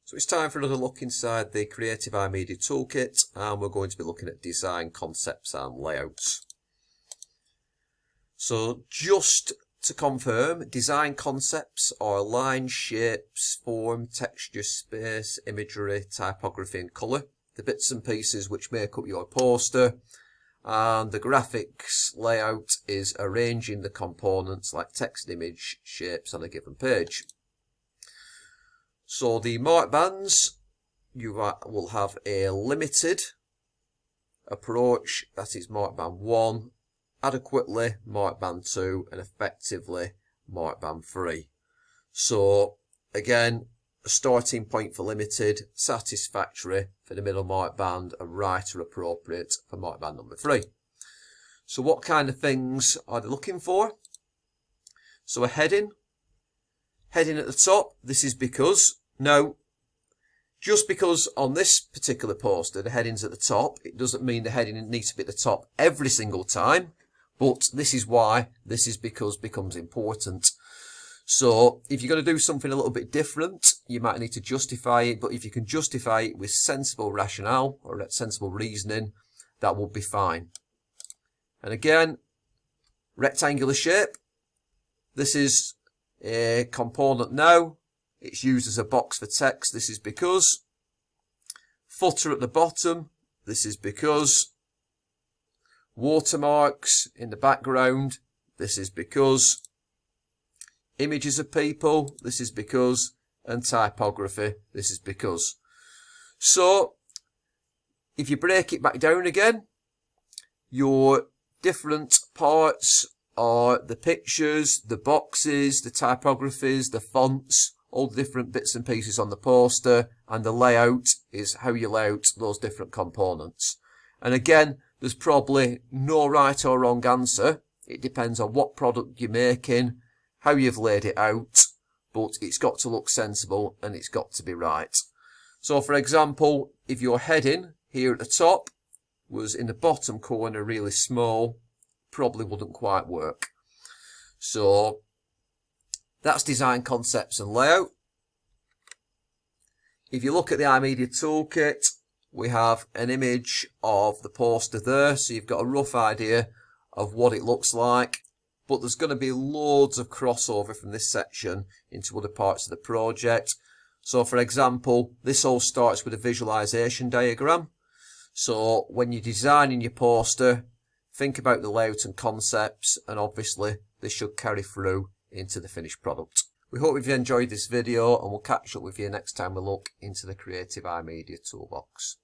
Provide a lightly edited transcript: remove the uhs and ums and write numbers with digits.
So it's time for another look inside the Creative iMedia Toolkit, and we're going to be looking at design concepts and layouts. So just to confirm, design concepts are lines, shapes, form, texture, space, imagery, typography and colour, the bits and pieces which make up your poster, and the graphics layout is arranging the components like text and image shapes on a given page. So the mark bands, you will have a limited approach, that is mark band 1, adequately mark band 2, and effectively mark band 3. So again, a starting point for limited, satisfactory for the middle mark band, and right or appropriate for mark band number 3. So what kind of things are they looking for? So a heading at the top, this is because, no, just because on this particular poster the heading's at the top, it doesn't mean the heading needs to be at the top every single time, but this is why this is because becomes important. So if you're going to do something a little bit different, you might need to justify it, but if you can justify it with sensible rationale or sensible reasoning, that will be fine. And again, rectangular shape, this is a component now. It's used as a box for text. This is because. Footer at the bottom. This is because. Watermarks in the background. This is because. Images of people. This is because. And typography. This is because. So, if you break it back down again, your different parts are the pictures, the boxes, the typographies, the fonts, all the different bits and pieces on the poster, and the layout is how you lay out those different components. And again, there's probably no right or wrong answer. It depends on what product you're making, how you've laid it out, but it's got to look sensible and it's got to be right. So for example, if your heading here at the top was in the bottom corner really small, probably wouldn't quite work. So that's design concepts and layout. If you look at the iMedia Toolkit, we have an image of the poster there, so you've got a rough idea of what it looks like, but there's going to be loads of crossover from this section into other parts of the project. So for example, this all starts with a visualization diagram. So when you're designing your poster, think about the layout and concepts, and obviously this should carry through into the finished product. We hope you've enjoyed this video, and we'll catch up with you next time we look into the Creative iMedia Toolbox.